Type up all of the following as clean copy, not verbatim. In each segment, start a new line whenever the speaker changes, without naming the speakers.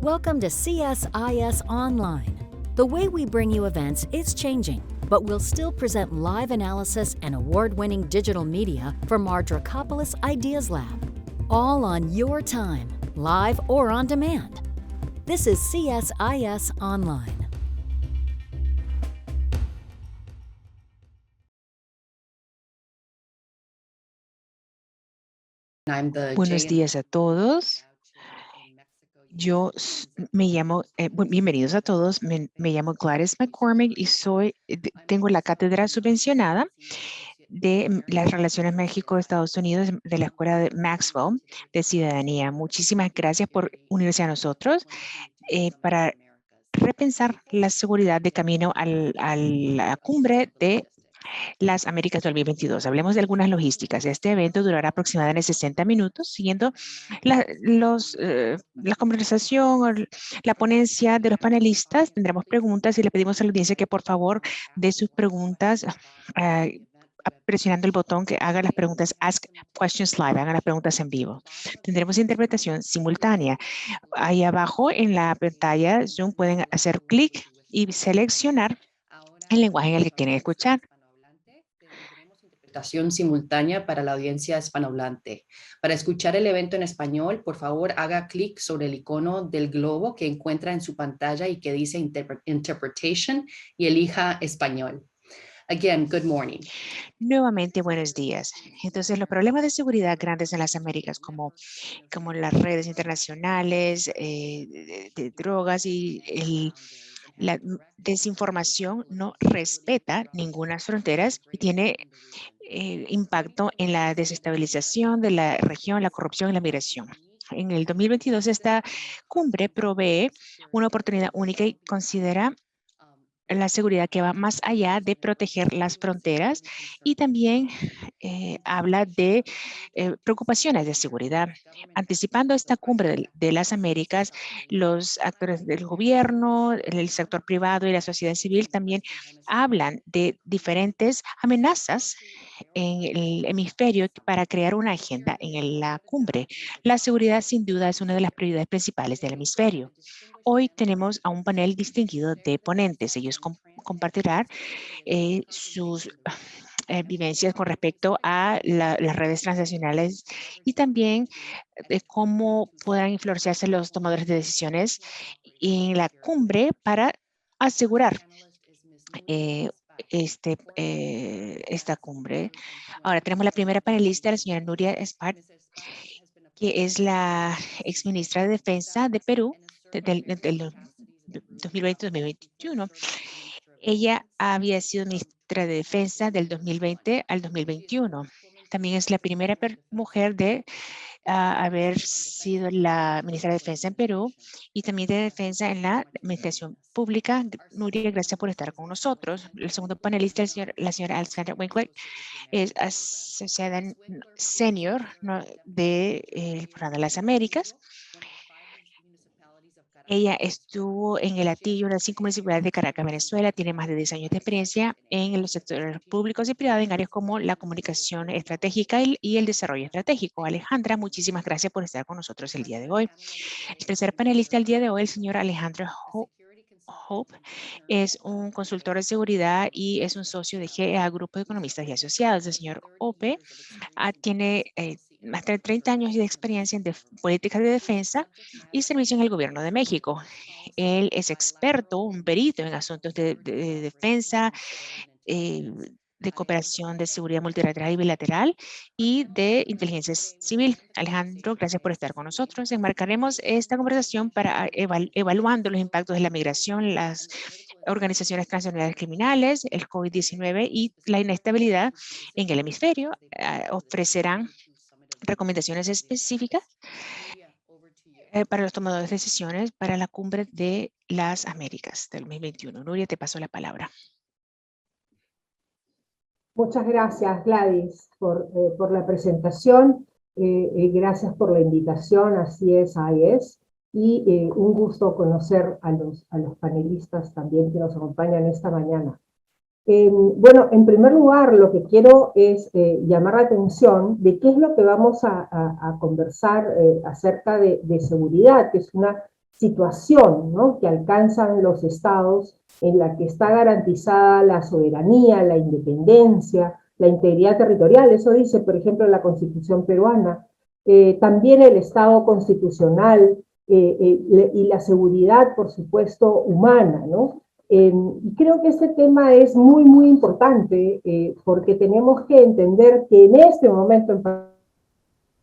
Welcome to CSIS Online. The way we bring you events is changing, but we'll still present live analysis and award-winning digital media from our Dracopolis Ideas Lab. All on your time, live or on demand. This is CSIS Online.
Buenos días a todos. Yo me llamo, bienvenidos a todos, me llamo Gladys McCormick y tengo la cátedra subvencionada de las relaciones México-Estados Unidos de la Escuela de Maxwell de Ciudadanía. Muchísimas gracias por unirse a nosotros para repensar la seguridad de camino a la cumbre de las Américas 2022. Hablemos de algunas logísticas. Este evento durará aproximadamente 60 minutos, siguiendo la conversación o la ponencia de los panelistas. Tendremos preguntas y le pedimos a la audiencia que por favor dé sus preguntas presionando el botón que haga las preguntas Ask Questions Live, hagan las preguntas en vivo. Tendremos interpretación simultánea. Ahí abajo en la pantalla Zoom pueden hacer clic y seleccionar el lenguaje en el que quieren escuchar.
Interpretación simultánea para la audiencia hispanohablante. Para escuchar el evento en español, por favor, haga clic sobre el icono del globo que encuentra en su pantalla y que dice Interpretation y elija español. Again, good morning.
Nuevamente, buenos días. Entonces, los problemas de seguridad grandes en las Américas, como las redes internacionales de drogas y la desinformación, no respeta ninguna fronteras y tiene impacto en la desestabilización de la región, la corrupción y la migración. En el 2022, esta cumbre provee una oportunidad única y considera la seguridad que va más allá de proteger las fronteras y también habla de preocupaciones de seguridad. Anticipando esta cumbre de las Américas, los actores del gobierno, el sector privado y la sociedad civil también hablan de diferentes amenazas en el hemisferio para crear una agenda en la cumbre. La seguridad sin duda es una de las prioridades principales del hemisferio. Hoy tenemos a un panel distinguido de ponentes. Ellos compartirán sus vivencias con respecto a las redes transnacionales y también de cómo puedan influenciarse los tomadores de decisiones en la cumbre para asegurar esta cumbre. Ahora tenemos la primera panelista, la señora Nuria Espart, que es la exministra de Defensa de Perú del 2020-2021. Ella había sido ministra de Defensa del 2020 al 2021. También es la primera mujer de haber sido la ministra de Defensa en Perú y también de Defensa en la Administración Pública. Nuria, gracias por estar con nosotros. El segundo panelista, la señora Alexandra Winkler, es asociada senior del Programa de las Américas. Ella estuvo en el Atillo, en las 5 municipalidades de Caracas, Venezuela. Tiene más de 10 años de experiencia en los sectores públicos y privados en áreas como la comunicación estratégica y el desarrollo estratégico. Alejandra, muchísimas gracias por estar con nosotros el día de hoy. El tercer panelista del día de hoy, el señor Alejandro Hope, es un consultor de seguridad y es un socio de GEA, Grupo de Economistas y Asociados. El señor Hope tiene más de 30 años de experiencia en políticas de defensa y servicio en el gobierno de México. Él es experto, un perito en asuntos de defensa, de cooperación de seguridad multilateral y bilateral y de inteligencia civil. Alejandro, gracias por estar con nosotros. Enmarcaremos esta conversación para evaluando los impactos de la migración, las organizaciones transnacionales criminales, el COVID-19 y la inestabilidad en el hemisferio. Ofrecerán recomendaciones específicas para los tomadores de decisiones para la cumbre de las Américas del 2021. Nuria, te paso la palabra.
Muchas gracias, Gladys, por la presentación. Gracias por la invitación a CSIS y un gusto conocer a los panelistas también que nos acompañan esta mañana. Bueno, en primer lugar, lo que quiero es llamar la atención de qué es lo que vamos a conversar acerca de seguridad, que es una situación, ¿no?, que alcanzan los estados, en la que está garantizada la soberanía, la independencia, la integridad territorial. Eso dice, por ejemplo, la Constitución peruana. También el Estado constitucional y la seguridad, por supuesto, humana, ¿no? Y creo que este tema es muy, muy importante porque tenemos que entender que en este momento en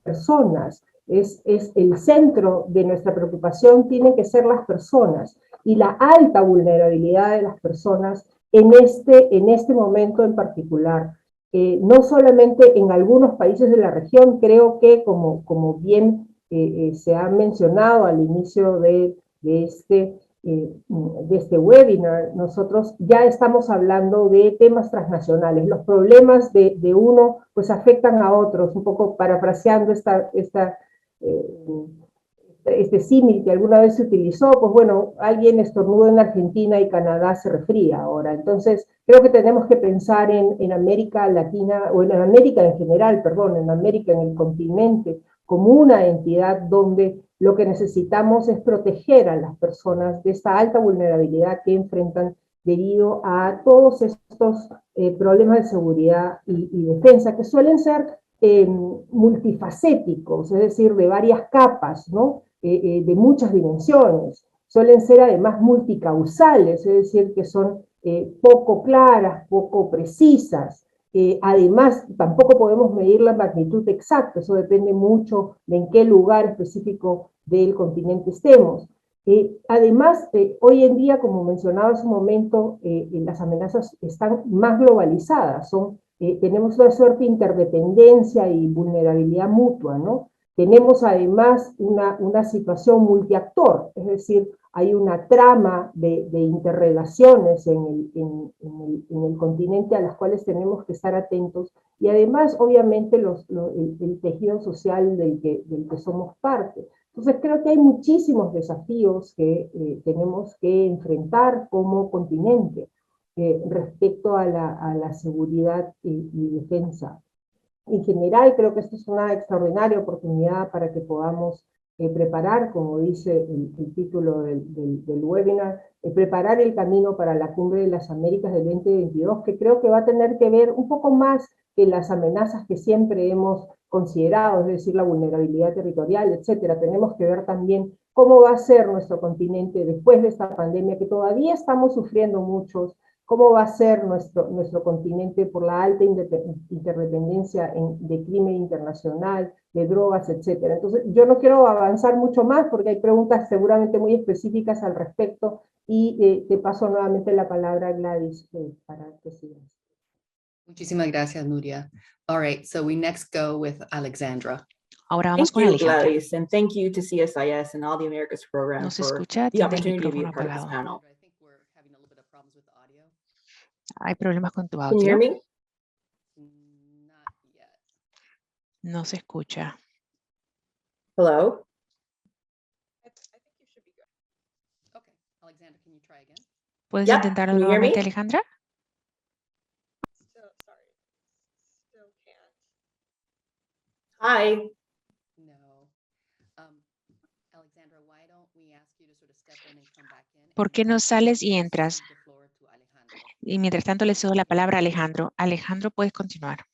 personas es el centro de nuestra preocupación, tienen que ser las personas y la alta vulnerabilidad de las personas en este momento en particular. No solamente en algunos países de la región, creo que como bien se ha mencionado al inicio de este webinar, nosotros ya estamos hablando de temas transnacionales. Los problemas de uno pues afectan a otros, un poco parafraseando este símil que alguna vez se utilizó, pues bueno, alguien estornuda en Argentina y Canadá se resfría ahora. Entonces, creo que tenemos que pensar en América Latina, o en América en general, perdón, en América, en el continente, como una entidad donde lo que necesitamos es proteger a las personas de esta alta vulnerabilidad que enfrentan debido a todos estos problemas de seguridad y defensa, que suelen ser multifacéticos, es decir, de varias capas, ¿no? De muchas dimensiones. Suelen ser además multicausales, es decir, que son poco claras, poco precisas. Además, tampoco podemos medir la magnitud exacta, eso depende mucho de en qué lugar específico del continente estemos. Además, hoy en día, como mencionaba hace un momento, las amenazas están más globalizadas, tenemos una suerte de interdependencia y vulnerabilidad mutua, ¿no? Tenemos además una situación multiactor, es decir, hay una trama de interrelaciones en el continente a las cuales tenemos que estar atentos, y además, obviamente, el tejido social del que somos parte. Entonces, creo que hay muchísimos desafíos que tenemos que enfrentar como continente respecto a la seguridad y defensa. En general, creo que esto es una extraordinaria oportunidad para que podamos preparar, como dice el título del webinar, preparar el camino para la Cumbre de las Américas del 2022, que creo que va a tener que ver un poco más que las amenazas que siempre hemos considerado, es decir, la vulnerabilidad territorial, etcétera. Tenemos que ver también cómo va a ser nuestro continente después de esta pandemia, que todavía estamos sufriendo muchos, cómo va a ser nuestro continente por la alta interdependencia de crimen internacional, de drogas, etcétera. Entonces, yo no quiero avanzar mucho más porque hay preguntas seguramente muy específicas al respecto, y te paso nuevamente la palabra, Gladys, para que sigas.
Muchísimas gracias, Nuria. All right, so we next go with Alexandra.
Ahora vamos
Thank
con
you,
Alejandra.
Gladys, and thank you to CSIS and all the Americas program
No se
for
escucha,
the
tiene el
opportunity to be a
micrófono
part of this
apagado.
panel.
I think we're having a little bit of problems with the audio.
¿Hay problemas con tu
Can you hear
audio?
me?
Not yet.
No se escucha.
Hello?
I think you should be good. Okay, Alexandra, can you try again?
¿Puedes
Yep,
intentarlo
can you hear
nuevamente,
me?
Alejandra?
Still, sorry. Still can't.
Hi.
No. Alexandra, why don't we ask you to sort of step in and come back in?
¿Por qué no sales y entras? Y mientras tanto le cedo la palabra a Alejandro. Alejandro, puedes continuar.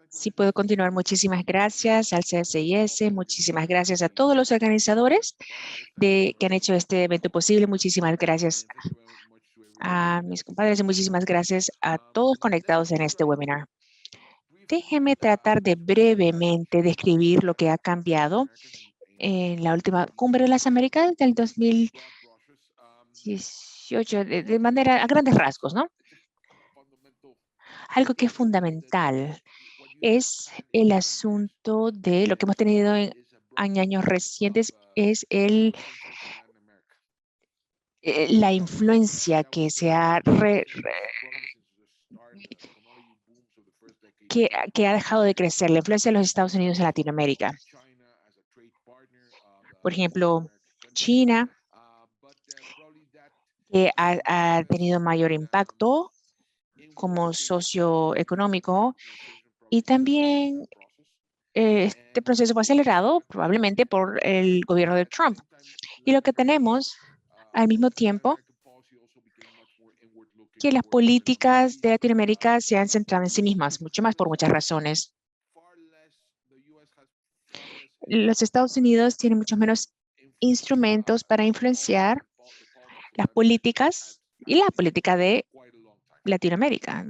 Sí, puedo continuar. Muchísimas gracias al CSIS, muchísimas gracias a todos los organizadores que han hecho este evento posible. Muchísimas gracias a mis compadres y muchísimas gracias a todos conectados en este webinar. Déjeme tratar de brevemente describir lo que ha cambiado en la última Cumbre de las Américas del 2018 de manera a grandes rasgos, ¿no? Algo que es fundamental es el asunto de lo que hemos tenido en años recientes, es la influencia que se ha que ha dejado de crecer, la influencia de los Estados Unidos en Latinoamérica. Por ejemplo, China, que ha tenido mayor impacto como socioeconómico, y también este proceso fue acelerado probablemente por el gobierno de Trump. Y lo que tenemos al mismo tiempo que las políticas de Latinoamérica se han centrado en sí mismas, mucho más por muchas razones. Los Estados Unidos tienen muchos menos instrumentos para influenciar las políticas y la política de Latinoamérica,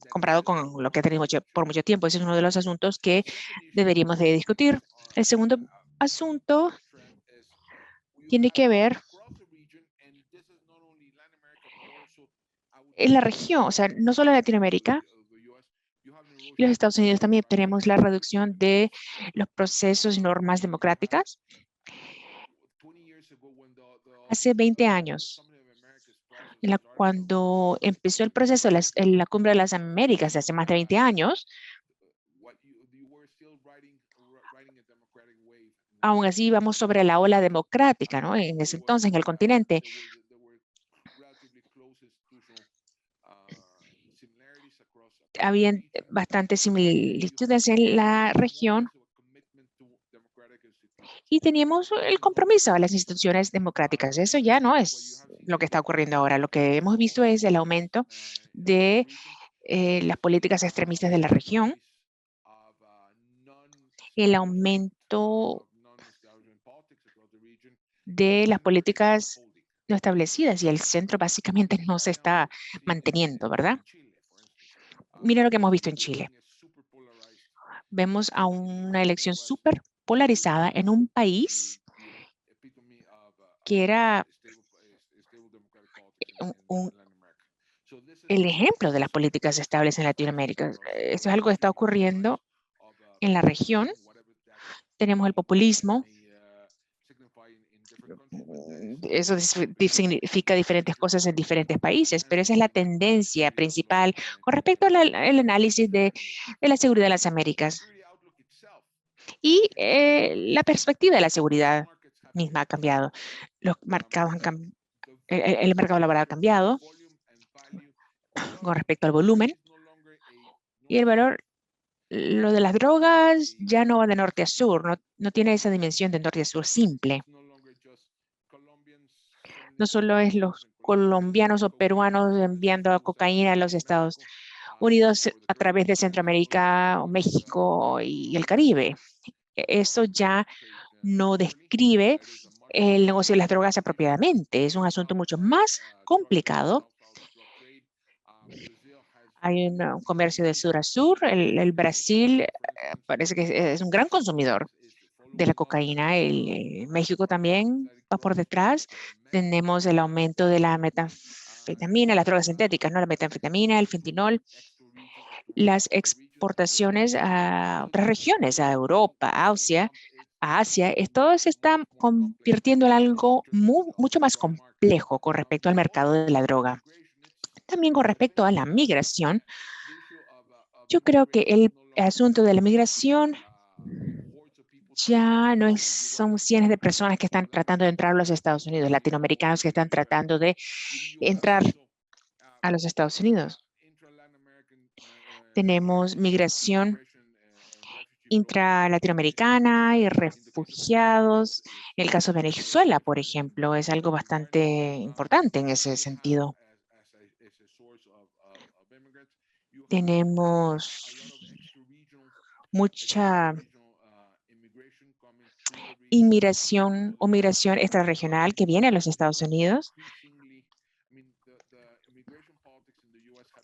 comparado con lo que ha tenido por mucho tiempo. Ese es uno de los asuntos que deberíamos de discutir. El segundo asunto tiene que ver en la región, o sea, no solo en Latinoamérica, y los Estados Unidos también tenemos la reducción de los procesos y normas democráticas. Hace 20 años, cuando empezó el proceso en la Cumbre de las Américas, hace más de 20 años, aún así íbamos sobre la ola democrática, ¿no? En ese entonces, en el continente. Habían bastantes similitudes en la región y teníamos el compromiso a las instituciones democráticas. Eso ya no es lo que está ocurriendo ahora. Lo que hemos visto es el aumento de las políticas extremistas de la región, el aumento de las políticas no establecidas y el centro básicamente no se está manteniendo, ¿verdad? Mira lo que hemos visto en Chile. Vemos a una elección súper polarizada en un país que era el ejemplo de las políticas estables en Latinoamérica. Esto es algo que está ocurriendo en la región. Tenemos el populismo. Eso significa diferentes cosas en diferentes países, pero esa es la tendencia principal con respecto al análisis de la seguridad de las Américas. Y la perspectiva de la seguridad misma ha cambiado. Los mercados el mercado laboral ha cambiado con respecto al volumen y el valor. Lo de las drogas ya no va de norte a sur, no tiene esa dimensión de norte a sur simple. No solo es los colombianos o peruanos enviando cocaína a los Estados Unidos a través de Centroamérica o México y el Caribe. Eso ya no describe el negocio de las drogas apropiadamente. Es un asunto mucho más complicado. Hay un comercio de sur a sur. El Brasil parece que es un gran consumidor de la cocaína. México también va por detrás. Tenemos el aumento de la metanfetamina, las drogas sintéticas, ¿no? La metanfetamina, el fentanol, las exportaciones a otras regiones, a Europa, a Asia, todo se está convirtiendo en algo mucho más complejo con respecto al mercado de la droga. También con respecto a la migración, yo creo que el asunto de la migración ya no son cientos de personas que están tratando de entrar a los Estados Unidos, latinoamericanos que están tratando de entrar a los Estados Unidos. Tenemos migración intra-latinoamericana y refugiados. En el caso de Venezuela, por ejemplo, es algo bastante importante en ese sentido. Tenemos mucha inmigración o migración extrarregional que viene a los Estados Unidos.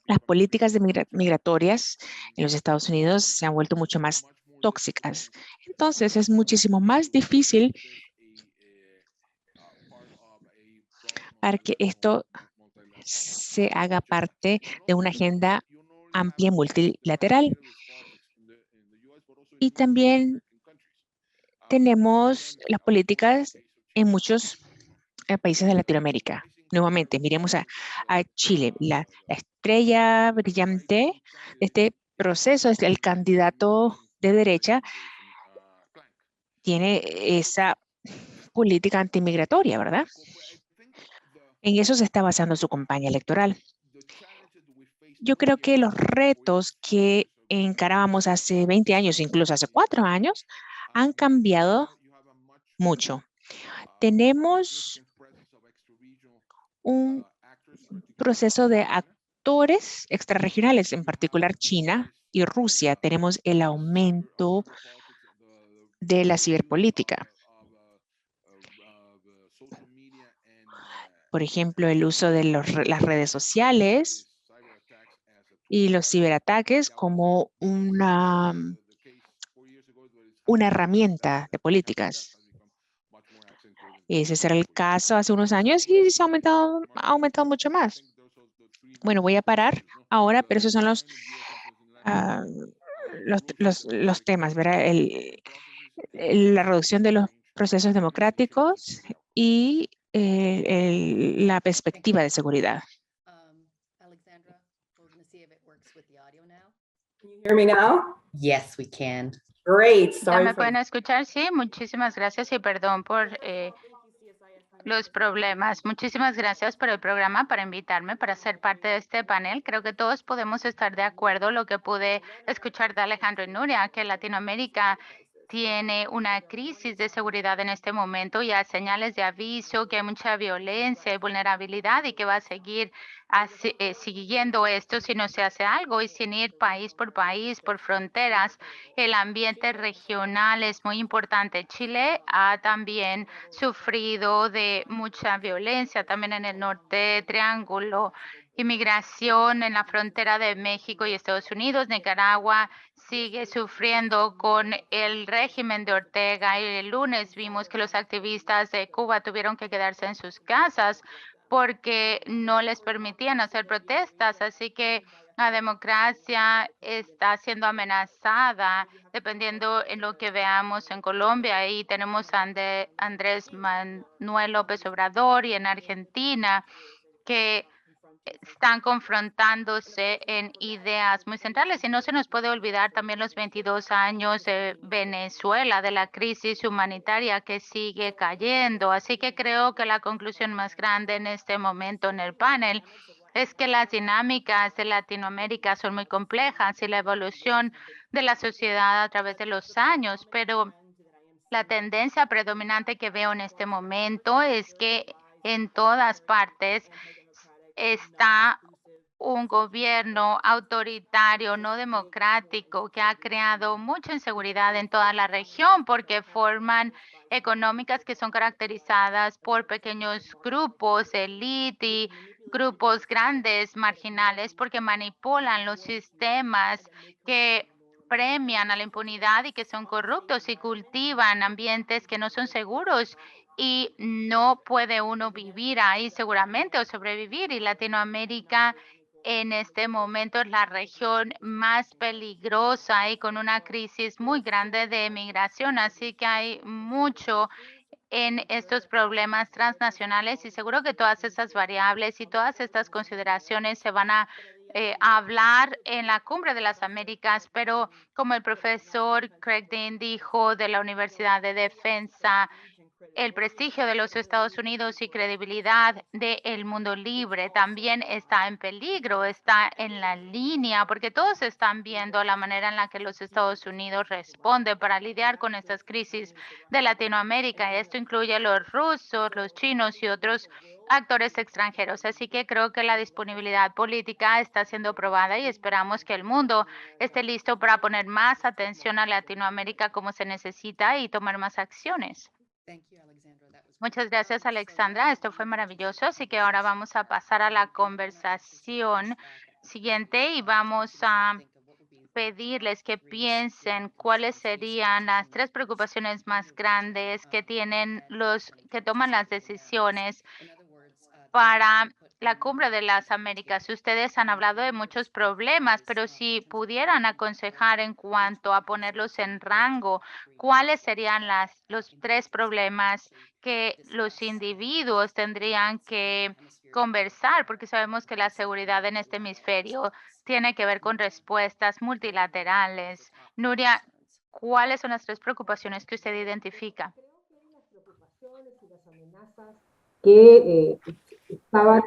Las políticas migratorias en los Estados Unidos se han vuelto mucho más tóxicas. Entonces, es muchísimo más difícil para que esto se haga parte de una agenda amplia multilateral. Y también tenemos las políticas en muchos países de Latinoamérica. Nuevamente, miremos a Chile. La estrella brillante de este proceso es el candidato de derecha. Tiene esa política antimigratoria, ¿verdad? En eso se está basando su campaña electoral. Yo creo que los retos que encarábamos hace 20 años, incluso hace 4 años, han cambiado mucho. Tenemos un proceso de actores extrarregionales, en particular China y Rusia. Tenemos el aumento de la ciberpolítica. Por ejemplo, el uso de las redes sociales y los ciberataques como una herramienta de políticas. Ese será el caso hace unos años y se ha aumentado mucho más. Bueno, voy a parar ahora, pero esos son los temas, ¿verdad? La reducción de los procesos democráticos y la perspectiva de seguridad.
Alexandra, we're going to see if it works with the audio now.
Can you hear me now?
Yes, we can.
Great.
¿Ya
Sorry
me
for
pueden escuchar? Sí, muchísimas gracias y perdón por los problemas. Muchísimas gracias por el programa, para invitarme, para ser parte de este panel. Creo que todos podemos estar de acuerdo. Lo que pude escuchar de Alejandro y Nuria, que Latinoamérica tiene una crisis de seguridad en este momento y hay señales de aviso, que hay mucha violencia y vulnerabilidad y que va a seguir siguiendo esto si no se hace algo y sin ir país, por fronteras. El ambiente regional es muy importante. Chile ha también sufrido de mucha violencia, también en el norte, Triángulo, inmigración en la frontera de México y Estados Unidos. Nicaragua sigue sufriendo con el régimen de Ortega y el lunes vimos que los activistas de Cuba tuvieron que quedarse en sus casas porque no les permitían hacer protestas. Así que la democracia está siendo amenazada dependiendo en lo que veamos en Colombia. Y tenemos a Andrés Manuel López Obrador y en Argentina que están confrontándose en ideas muy centrales. Y no se nos puede olvidar también los 22 años de Venezuela, de la crisis humanitaria que sigue cayendo. Así que creo que la conclusión más grande en este momento en el panel es que las dinámicas de Latinoamérica son muy complejas y la evolución de la sociedad a través de los años, pero la tendencia predominante que veo en este momento es que en todas partes está un gobierno autoritario, no democrático, que ha creado mucha inseguridad en toda la región porque forman económicas que son caracterizadas por pequeños grupos, élite y grupos grandes, marginales, porque manipulan los sistemas que premian a la impunidad y que son corruptos y cultivan ambientes que no son seguros y no puede uno vivir ahí seguramente o sobrevivir. Y Latinoamérica en este momento es la región más peligrosa y con una crisis muy grande de migración. Así que hay mucho en estos problemas transnacionales y seguro que todas esas variables y todas estas consideraciones se van a hablar en la Cumbre de las Américas, pero como el profesor Craig Dean dijo de la Universidad de Defensa, el prestigio de los Estados Unidos y credibilidad del mundo libre también está en peligro, está en la línea, porque todos están viendo la manera en la que los Estados Unidos responden para lidiar con estas crisis de Latinoamérica. Esto incluye a los rusos, los chinos y otros actores extranjeros. Así que creo que la disponibilidad política está siendo probada y esperamos que el mundo esté listo para poner más atención a Latinoamérica como se necesita y tomar más acciones. Muchas gracias, Alexandra. Esto fue maravilloso. Así que ahora vamos a pasar a la conversación siguiente y vamos a pedirles que piensen cuáles serían las 3 preocupaciones más grandes que tienen los que toman las decisiones para la Cumbre de las Américas. Ustedes han hablado de muchos problemas, pero si pudieran aconsejar en cuanto a ponerlos en rango, ¿cuáles serían los 3 problemas que los individuos tendrían que conversar? Porque sabemos que la seguridad en este hemisferio tiene que ver con respuestas multilaterales. Nuria, ¿cuáles son las 3 preocupaciones que usted identifica?
Que estaban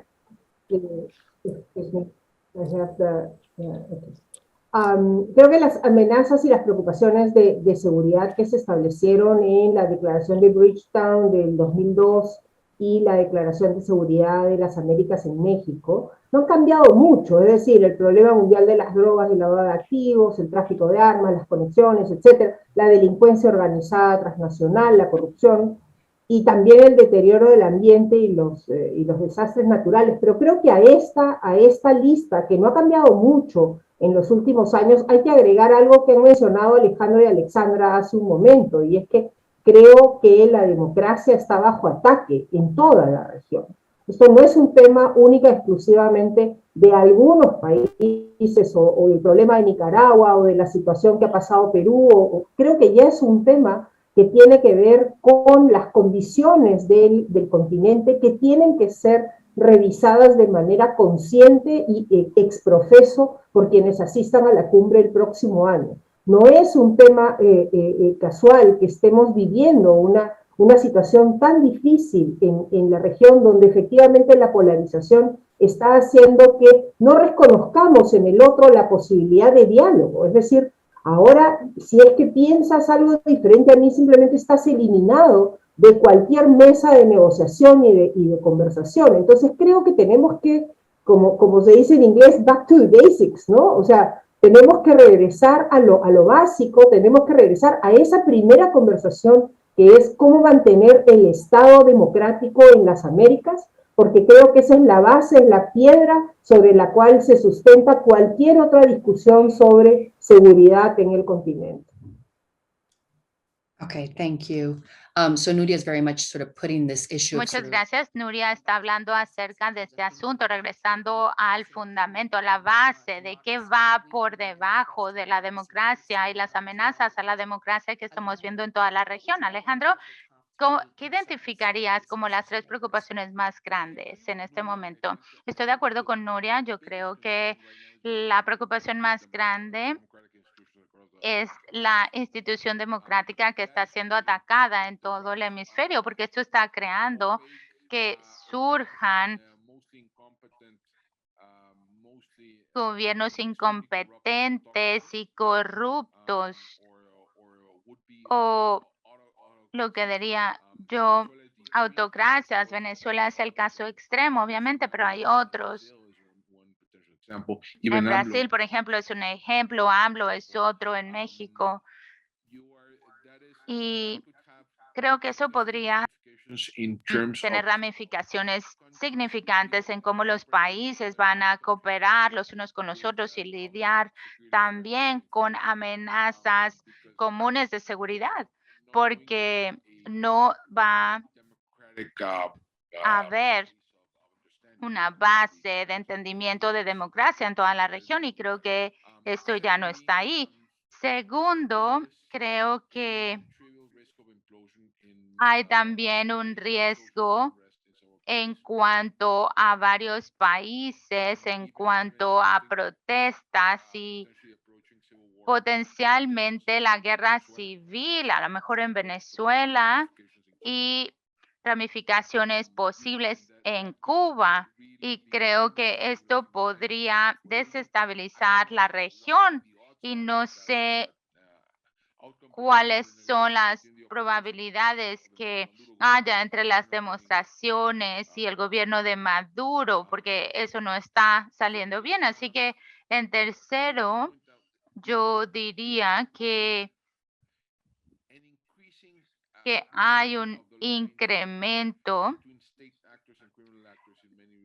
Creo que las amenazas y las preocupaciones de seguridad que se establecieron en la Declaración de Bridgetown del 2002 y la Declaración de Seguridad de las Américas en México no han cambiado mucho, es decir, el problema mundial de las drogas, el lavado de activos, el tráfico de armas, las conexiones, etcétera, la delincuencia organizada transnacional, la corrupción, y también el deterioro del ambiente y los desastres naturales. Pero creo que a esta lista, que no ha cambiado mucho en los últimos años, hay que agregar algo que han mencionado Alejandro y Alexandra hace un momento, y es que creo que la democracia está bajo ataque en toda la región. Esto no es un tema única exclusivamente de algunos países o del problema de Nicaragua o de la situación que ha pasado Perú. Creo que ya es un tema que tiene que ver con las condiciones del continente que tienen que ser revisadas de manera consciente y exprofeso por quienes asistan a la cumbre el próximo año. No es un tema casual que estemos viviendo una situación tan difícil en la región donde efectivamente la polarización está haciendo que no reconozcamos en el otro la posibilidad de diálogo. Es decir, ahora, si es que piensas algo diferente a mí, simplemente estás eliminado de cualquier mesa de negociación y de conversación. Entonces creo que tenemos que, como se dice en inglés, back to the basics, ¿no? O sea, tenemos que regresar a lo básico, tenemos que regresar a esa primera conversación que es cómo mantener el Estado democrático en las Américas, porque creo que esa es la base, es la piedra sobre la cual se sustenta cualquier otra discusión sobre seguridad en el continente.
Okay, thank you. So Nuria is very much sort of putting this issue of
Muchas gracias. Nuria está hablando acerca de este asunto, regresando al fundamento, a la base de qué va por debajo de la democracia y las amenazas a la democracia que estamos viendo en toda la región. Alejandro, ¿qué identificarías como las 3 preocupaciones más grandes en este momento? Estoy de acuerdo con Nuria. Yo creo que la preocupación más grande es la institución democrática que está siendo atacada en todo el hemisferio, porque esto está creando que surjan gobiernos incompetentes y corruptos, o lo que diría yo, autocracias. Venezuela es el caso extremo, obviamente, pero hay otros. En Brasil, por ejemplo, es un ejemplo, AMLO es otro, en México. Y creo que eso podría tener ramificaciones significantes en cómo los países van a cooperar los unos con los otros y lidiar también con amenazas comunes de seguridad, porque no va a haber una base de entendimiento de democracia en toda la región, y creo que esto ya no está ahí. Segundo, creo que hay también un riesgo en cuanto a varios países, en cuanto a protestas y potencialmente la guerra civil, a lo mejor en Venezuela, y ramificaciones posibles en Cuba. Y creo que esto podría desestabilizar la región, y no sé cuáles son las probabilidades que haya entre las demostraciones y el gobierno de Maduro, porque eso no está saliendo bien. Así que, en tercero, yo diría que hay un incremento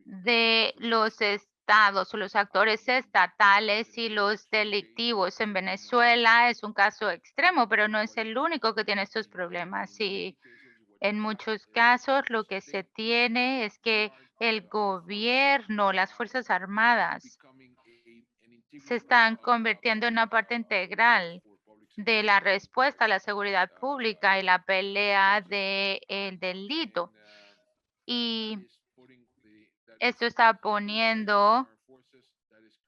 de los estados o los actores estatales y los delictivos. En Venezuela es un caso extremo, pero no es el único que tiene estos problemas. Y en muchos casos lo que se tiene es que el gobierno, las Fuerzas Armadas, se están convirtiendo en una parte integral de la respuesta a la seguridad pública y la pelea del delito. Y esto está poniendo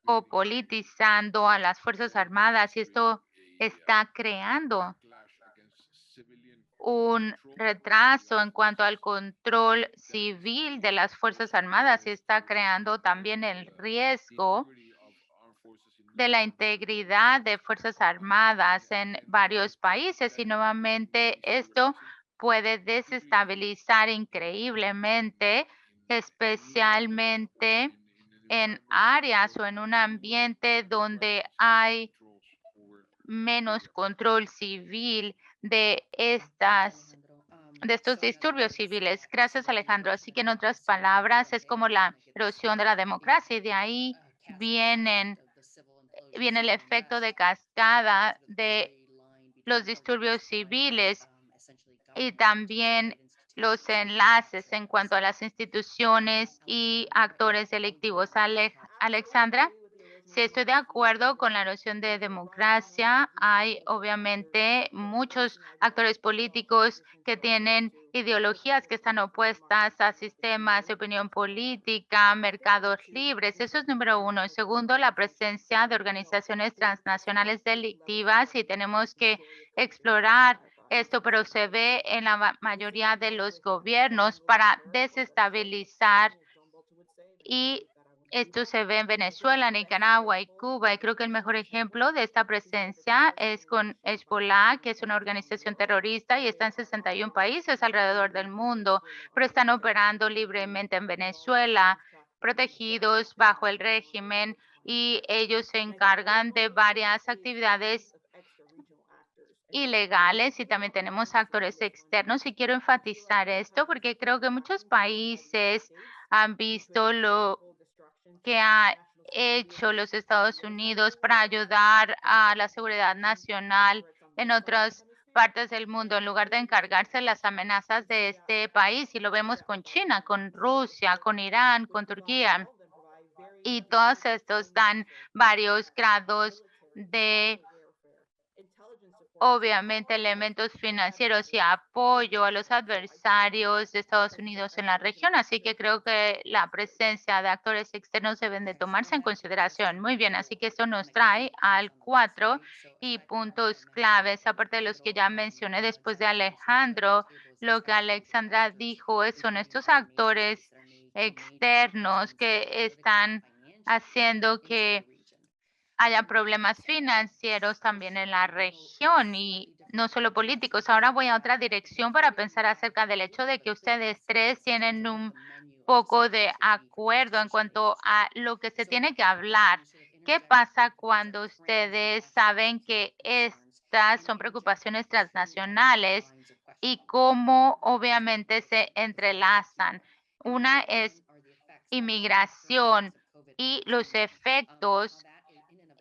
o politizando a las Fuerzas Armadas, y esto está creando un retraso en cuanto al control civil de las Fuerzas Armadas, y está creando también el riesgo de la integridad de Fuerzas Armadas en varios países y nuevamente esto puede desestabilizar increíblemente, especialmente en áreas o en un ambiente donde hay menos control civil de estos disturbios civiles. Gracias, Alejandro. Así que en otras palabras, es como la erosión de la democracia y de ahí viene el efecto de cascada de los disturbios civiles y también los enlaces en cuanto a las instituciones y actores delictivos. Alexandra, sí, estoy de acuerdo con la erosión de democracia. Hay obviamente muchos actores políticos que tienen ideologías que están opuestas a sistemas de opinión política, mercados libres. Eso es número uno. Y segundo, la presencia de organizaciones transnacionales delictivas y tenemos que explorar esto, pero se ve en la mayoría de los gobiernos para desestabilizar y esto se ve en Venezuela, Nicaragua y Cuba. Y creo que el mejor ejemplo de esta presencia es con Hezbollah, que es una organización terrorista y está en 61 países alrededor del mundo, pero están operando libremente en Venezuela, protegidos bajo el régimen y ellos se encargan de varias actividades ilegales y también tenemos actores externos y quiero enfatizar esto porque creo que muchos países han visto lo que ha hecho los Estados Unidos para ayudar a la seguridad nacional en otras partes del mundo en lugar de encargarse de las amenazas de este país y lo vemos con China, con Rusia, con Irán, con Turquía y todos estos dan varios grados de obviamente elementos financieros y apoyo a los adversarios de Estados Unidos en la región, así que creo que la presencia de actores externos deben de tomarse en consideración. Muy bien, así que esto nos trae al 4 y puntos claves, aparte de los que ya mencioné después de Alejandro, lo que Alexandra dijo son estos actores externos que están haciendo que haya problemas financieros también en la región y no solo políticos. Ahora voy a otra dirección para pensar acerca del hecho de que ustedes tres tienen un poco de acuerdo en cuanto a lo que se tiene que hablar. ¿Qué pasa cuando ustedes saben que estas son preocupaciones transnacionales y cómo obviamente se entrelazan? Una es inmigración y los efectos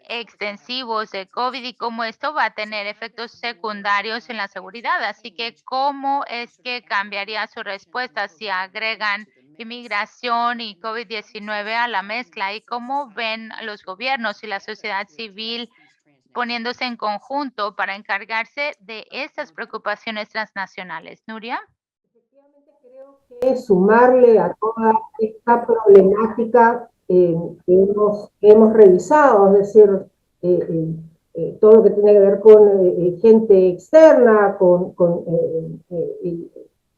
extensivos de COVID y cómo esto va a tener efectos secundarios en la seguridad. Así que, ¿cómo es que cambiaría su respuesta si agregan inmigración y COVID-19 a la mezcla? ¿Y cómo ven los gobiernos y la sociedad civil poniéndose en conjunto para encargarse de estas preocupaciones transnacionales? Nuria.
Que sumarle a toda esta problemática que hemos revisado, es decir, todo lo que tiene que ver con gente externa, con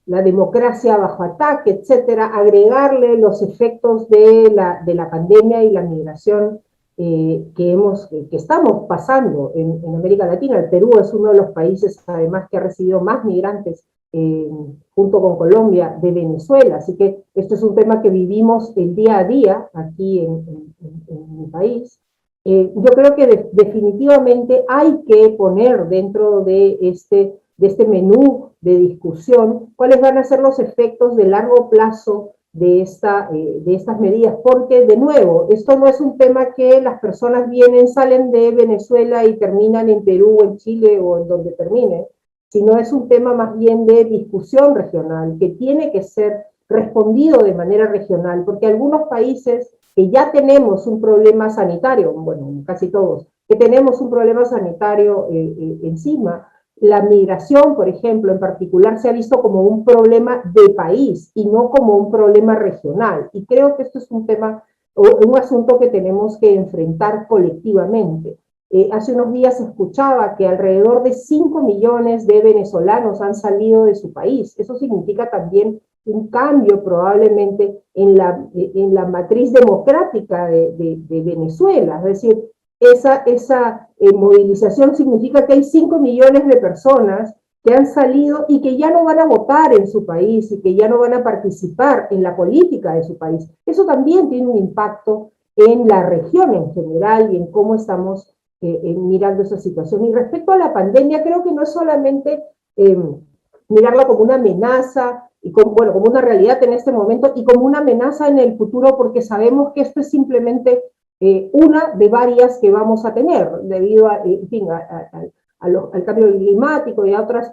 la democracia bajo ataque, etcétera, agregarle los efectos de la pandemia y la migración que estamos pasando en América Latina. El Perú es uno de los países, además, que ha recibido más migrantes junto con Colombia, de Venezuela. Así que este es un tema que vivimos el día a día aquí en mi país. Yo creo que definitivamente hay que poner dentro de este menú de discusión cuáles van a ser los efectos de largo plazo de estas medidas, porque de nuevo, esto no es un tema que las personas salen de Venezuela y terminan en Perú, en Chile o en donde terminen, sino es un tema más bien de discusión regional, que tiene que ser respondido de manera regional, porque algunos países que ya tenemos un problema sanitario, bueno, casi todos, que tenemos un problema sanitario encima, la migración, por ejemplo, en particular, se ha visto como un problema de país y no como un problema regional. Y creo que esto es un tema, un asunto que tenemos que enfrentar colectivamente. Hace unos días escuchaba que alrededor de 5 millones de venezolanos han salido de su país. Eso significa también un cambio probablemente en la matriz democrática de Venezuela. Es decir, esa movilización significa que hay 5 millones de personas que han salido y que ya no van a votar en su país y que ya no van a participar en la política de su país. Eso también tiene un impacto en la región en general y en cómo estamos mirando esa situación. Y respecto a la pandemia, creo que no es solamente mirarla como una amenaza y como una realidad en este momento y como una amenaza en el futuro, porque sabemos que esto es simplemente una de varias que vamos a tener debido a, en fin, al cambio climático y a otras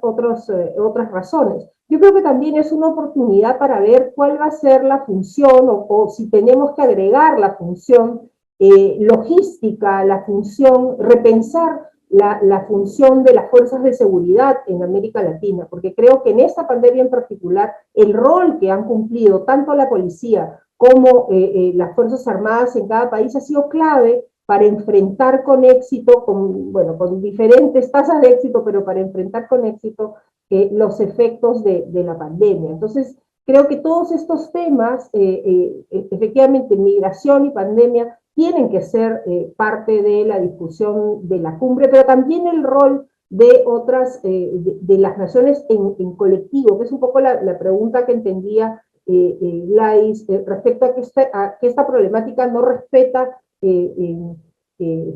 razones. Yo creo que también es una oportunidad para ver cuál va a ser la función o si tenemos que agregar la función logística, la función, repensar la función de las fuerzas de seguridad en América Latina, porque creo que en esta pandemia en particular, el rol que han cumplido tanto la policía como las Fuerzas Armadas en cada país ha sido clave para enfrentar con éxito, con diferentes tasas de éxito, pero para enfrentar con éxito los efectos de la pandemia. Entonces, creo que todos estos temas, efectivamente, migración y pandemia, tienen que ser parte de la discusión de la cumbre, pero también el rol de otras, de las naciones en colectivo, que es un poco la pregunta que entendía Gladys, respecto a que esta problemática no respeta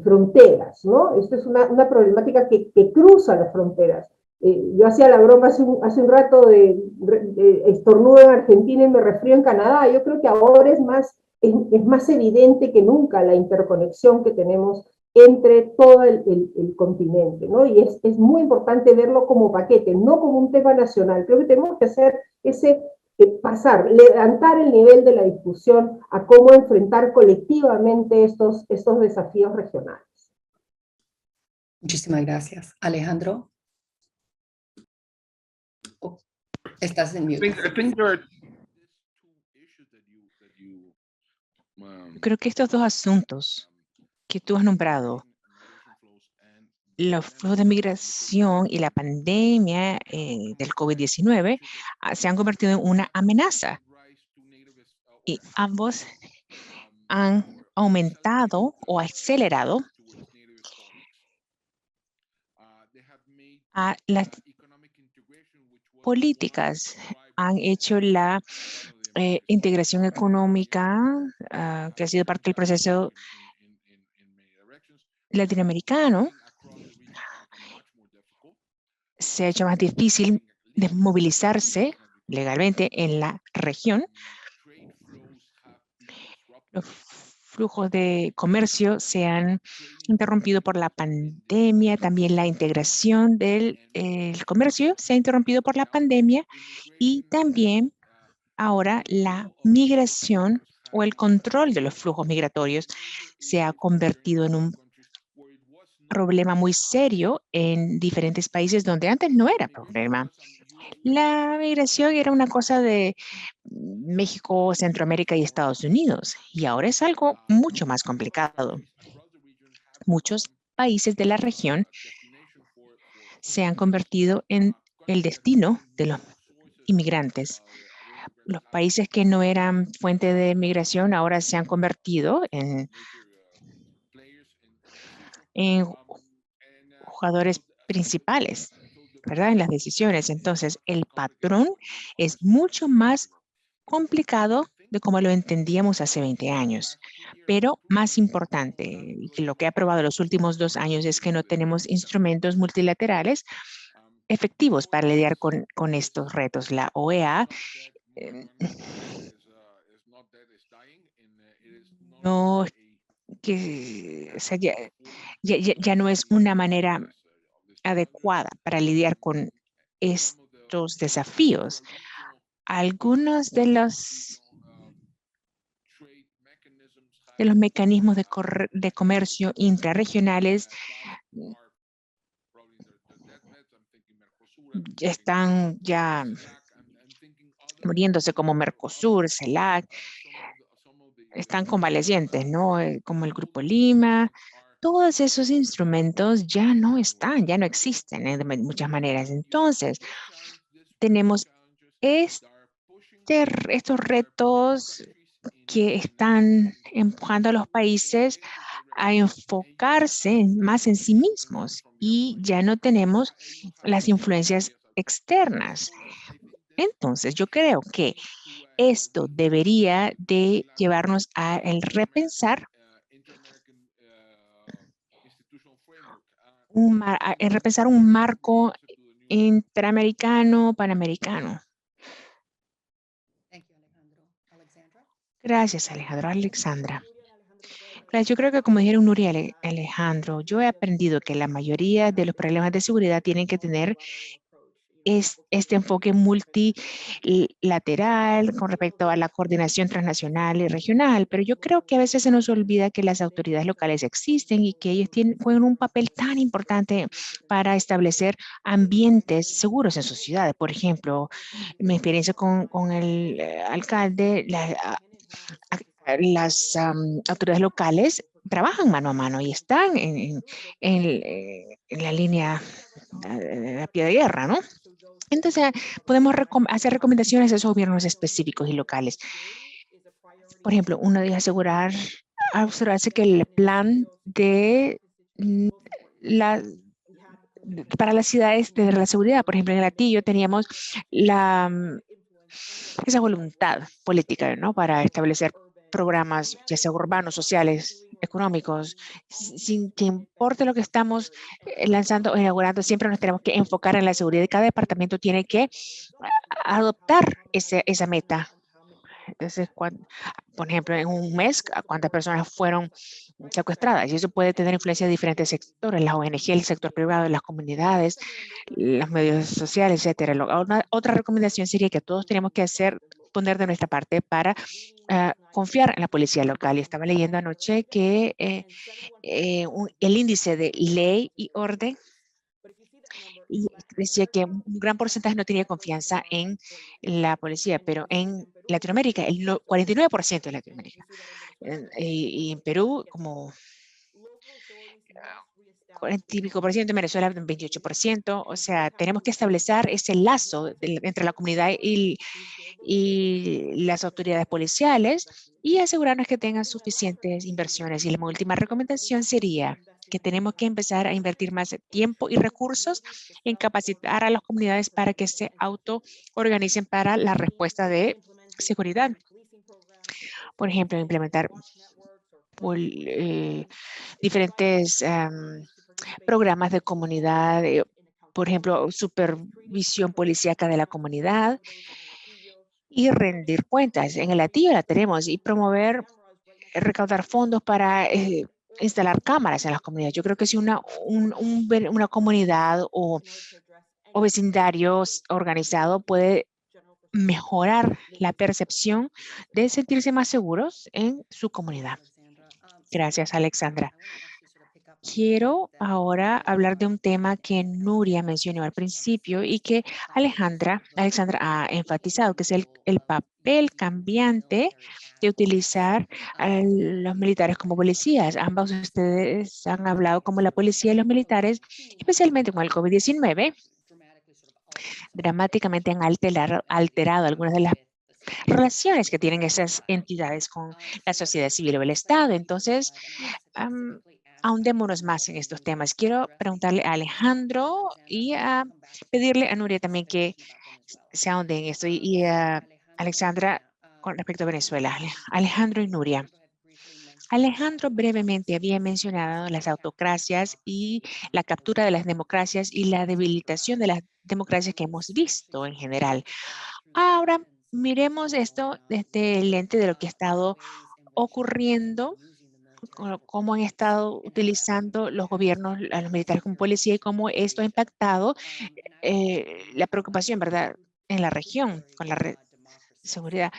fronteras, ¿no? Esto es una problemática que cruza las fronteras. Yo hacía la broma hace un rato de estornudo en Argentina y me resfrío en Canadá. Yo creo que ahora es más evidente que nunca la interconexión que tenemos entre todo el continente, ¿no? Y es muy importante verlo como paquete, no como un tema nacional. Creo que tenemos que hacer levantar el nivel de la discusión a cómo enfrentar colectivamente estos desafíos regionales.
Muchísimas gracias. Alejandro. Oh, estás en mute.
Creo que estos dos asuntos que tú has nombrado, los flujos de migración y la pandemia del COVID-19, se han convertido en una amenaza. Y ambos han aumentado o acelerado a las políticas, han hecho la integración económica que ha sido parte del proceso latinoamericano. Se ha hecho más difícil desmovilizarse legalmente en la región. Los flujos de comercio se han interrumpido por la pandemia, también la integración del comercio se ha interrumpido por la pandemia y también ahora la migración o el control de los flujos migratorios se ha convertido en un problema muy serio en diferentes países donde antes no era problema. La migración era una cosa de México, Centroamérica y Estados Unidos, y ahora es algo mucho más complicado. Muchos países de la región se han convertido en el destino de los inmigrantes. Los países que no eran fuente de migración ahora se han convertido en jugadores principales, ¿verdad? En las decisiones. Entonces, el patrón es mucho más complicado de como lo entendíamos hace 20 años. Pero más importante, y que lo que ha probado los últimos 2 años es que no tenemos instrumentos multilaterales efectivos para lidiar con estos retos. La OEA no, o sea, ya no es una manera adecuada para lidiar con estos desafíos. Algunos de los mecanismos de comercio intrarregionales están ya muriéndose, como Mercosur, CELAC, están convalecientes, ¿no? Como el Grupo Lima. Todos esos instrumentos ya no están, ya no existen de muchas maneras. Entonces, tenemos estos retos que están empujando a los países a enfocarse más en sí mismos y ya no tenemos las influencias externas. Entonces, yo creo que esto debería de llevarnos a el repensar un marco interamericano, panamericano. Gracias, Alejandro. Alexandra. Claro, yo creo que como dijeron Nuria y Alejandro, yo he aprendido que la mayoría de los problemas de seguridad tienen que tener este enfoque multilateral con respecto a la coordinación transnacional y regional, pero yo creo que a veces se nos olvida que las autoridades locales existen y que ellos juegan un papel tan importante para establecer ambientes seguros en sus ciudades. Por ejemplo, mi experiencia con el alcalde, las autoridades locales trabajan mano a mano y están en la línea a pie de guerra, ¿no? Entonces, podemos hacer recomendaciones a esos gobiernos específicos y locales. Por ejemplo, uno debe asegurarse que el plan de para las ciudades de la seguridad, por ejemplo, en el Atillo teníamos esa voluntad política, ¿no? Para establecer programas, ya sea urbanos, sociales, económicos, sin que importe lo que estamos lanzando o inaugurando, siempre nos tenemos que enfocar en la seguridad y cada departamento tiene que adoptar esa meta. Entonces, por ejemplo, en un mes, ¿cuántas personas fueron secuestradas? Y eso puede tener influencia de diferentes sectores, las ONG, el sector privado, las comunidades, los medios sociales, etcétera. Otra recomendación sería que todos tenemos que poner de nuestra parte para confiar en la policía local. Y estaba leyendo anoche que el índice de ley y orden y decía que un gran porcentaje no tenía confianza en la policía, pero en Latinoamérica, el 49% de Latinoamérica. Y en Perú, como 40 y pico por ciento, en Venezuela 28%, o sea, tenemos que establecer ese lazo entre la comunidad y las autoridades policiales y asegurarnos que tengan suficientes inversiones. Y la última recomendación sería que tenemos que empezar a invertir más tiempo y recursos en capacitar a las comunidades para que se autoorganicen para la respuesta de seguridad. Por ejemplo, implementar diferentes programas de comunidad, por ejemplo, supervisión policíaca de la comunidad y rendir cuentas. En el Atillo la tenemos y promover, recaudar fondos para instalar cámaras en las comunidades. Yo creo que si una comunidad o vecindario organizado puede mejorar la percepción de sentirse más seguros en su comunidad. Gracias, Alexandra. Quiero ahora hablar de un tema que Nuria mencionó al principio y que Alexandra ha enfatizado, que es el papel cambiante de utilizar a los militares como policías. Ambos de ustedes han hablado como la policía y los militares, especialmente con el COVID-19, dramáticamente han alterado algunas de las relaciones que tienen esas entidades con la sociedad civil o el Estado. Entonces, ahondémonos más en estos temas. Quiero preguntarle a Alejandro y a pedirle a Nuria también que se ahonde en esto y a Alexandra con respecto a Venezuela. Alejandro y Nuria. Alejandro brevemente había mencionado las autocracias y la captura de las democracias y la debilitación de las democracias que hemos visto en general. Ahora, miremos esto desde el lente de lo que ha estado ocurriendo, cómo han estado utilizando los gobiernos, a los militares como policía y cómo esto ha impactado la preocupación, ¿verdad?, en la región con la seguridad.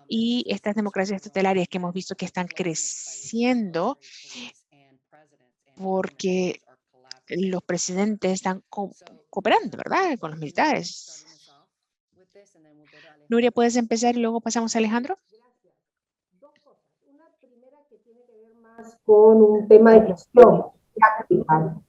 Y estas democracias tutelarias que hemos visto que están creciendo porque los presidentes están cooperando, ¿verdad?, con los militares. Nuria, ¿puedes empezar y luego pasamos a Alejandro?
Dos cosas. Una primera que tiene que ver más con un tema de gestión práctica.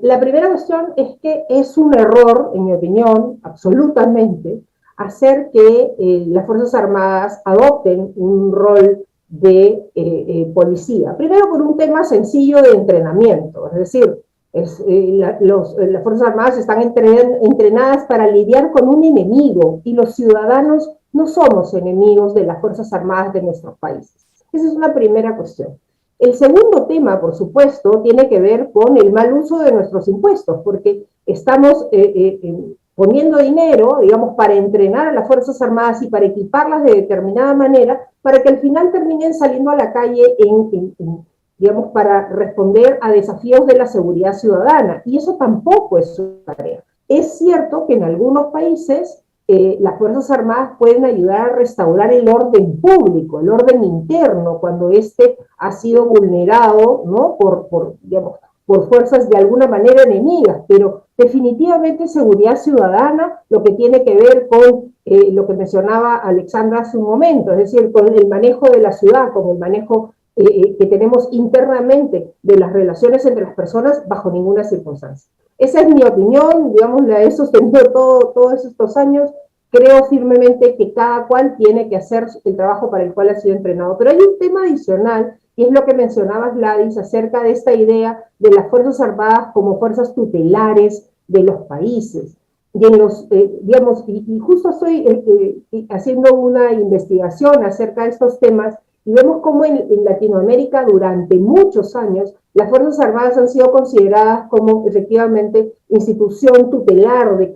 La primera cuestión es que es un error, en mi opinión, absolutamente, hacer que las Fuerzas Armadas adopten un rol de policía. Primero por un tema sencillo de entrenamiento, es decir, las Fuerzas Armadas están entrenadas para lidiar con un enemigo y los ciudadanos no somos enemigos de las Fuerzas Armadas de nuestros países. Esa es una primera cuestión. El segundo tema, por supuesto, tiene que ver con el mal uso de nuestros impuestos, porque estamos poniendo dinero, digamos, para entrenar a las Fuerzas Armadas y para equiparlas de determinada manera, para que al final terminen saliendo a la calle digamos, para responder a desafíos de la seguridad ciudadana. Y eso tampoco es su tarea. Es cierto que en algunos países las Fuerzas Armadas pueden ayudar a restaurar el orden público, el orden interno, cuando éste ha sido vulnerado, ¿no? Digamos, por fuerzas de alguna manera enemigas, pero definitivamente seguridad ciudadana, lo que tiene que ver con lo que mencionaba Alexandra hace un momento, es decir, con el manejo de la ciudad, con el manejo que tenemos internamente de las relaciones entre las personas bajo ninguna circunstancia. Esa es mi opinión, digamos, la he sostenido todos estos años. Creo firmemente que cada cual tiene que hacer el trabajo para el cual ha sido entrenado. Pero hay un tema adicional, y es lo que mencionabas, Gladys, acerca de esta idea de las Fuerzas Armadas como fuerzas tutelares de los países. Y en los, digamos, y justo estoy haciendo una investigación acerca de estos temas, y vemos cómo en Latinoamérica durante muchos años las Fuerzas Armadas han sido consideradas como efectivamente institución tutelar de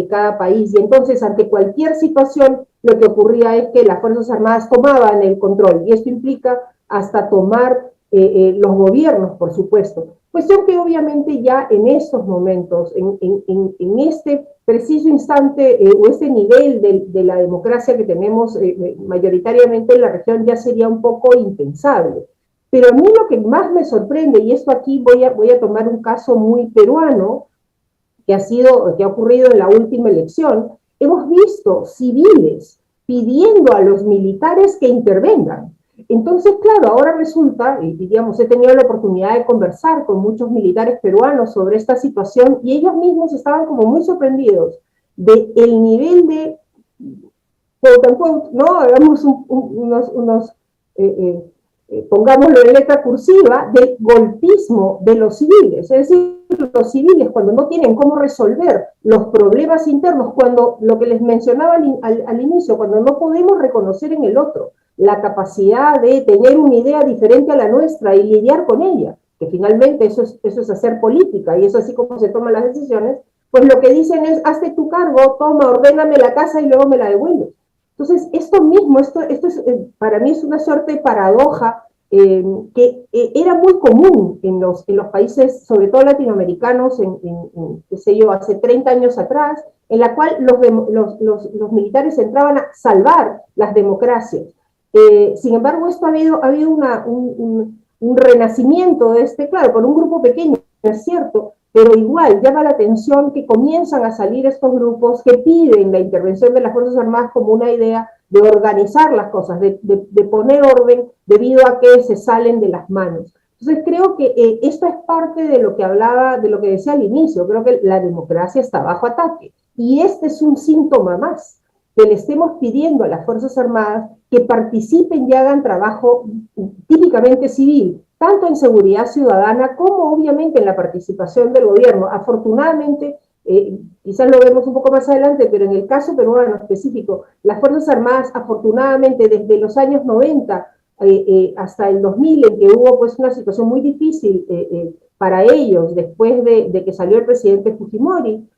cada país. Y entonces, ante cualquier situación, lo que ocurría es que las Fuerzas Armadas tomaban el control. Y esto implica hasta tomar los gobiernos, por supuesto. Cuestión que obviamente ya en estos momentos, en este preciso instante o este nivel de la democracia que tenemos mayoritariamente en la región ya sería un poco impensable. Pero a mí lo que más me sorprende, y esto aquí voy a tomar un caso muy peruano, que ha ocurrido en la última elección, hemos visto civiles pidiendo a los militares que intervengan. Entonces, claro, ahora resulta, y digamos, he tenido la oportunidad de conversar con muchos militares peruanos sobre esta situación y ellos mismos estaban como muy sorprendidos del nivel de, quote unquote, ¿no? Hagamos pongámoslo en letra cursiva, del golpismo de los civiles. Es decir, los civiles cuando no tienen cómo resolver los problemas internos, cuando lo que les mencionaba al inicio, cuando no podemos reconocer en el otro la capacidad de tener una idea diferente a la nuestra y lidiar con ella, que finalmente eso es hacer política y es así como se toman las decisiones, pues lo que dicen es, hazte tu cargo, toma, ordéname la casa y luego me la devuelves. Entonces, esto mismo, esto es, para mí es una suerte de paradoja que era muy común en los países, sobre todo latinoamericanos, qué sé yo, hace 30 años atrás, en la cual los militares entraban a salvar las democracias. Sin embargo, esto ha habido un renacimiento de claro, por un grupo pequeño, es cierto, pero igual llama la atención que comienzan a salir estos grupos que piden la intervención de las Fuerzas Armadas como una idea de organizar las cosas, de poner orden debido a que se salen de las manos. Entonces creo que esto es parte de lo que hablaba, de lo que decía al inicio, creo que la democracia está bajo ataque y este es un síntoma más, que le estemos pidiendo a las Fuerzas Armadas que participen y hagan trabajo típicamente civil, tanto en seguridad ciudadana como obviamente en la participación del gobierno. Afortunadamente, quizás lo vemos un poco más adelante, pero en el caso peruano específico, las Fuerzas Armadas afortunadamente desde los años 90 hasta el 2000, en que hubo pues una situación muy difícil para ellos después de que salió el presidente Fujimori,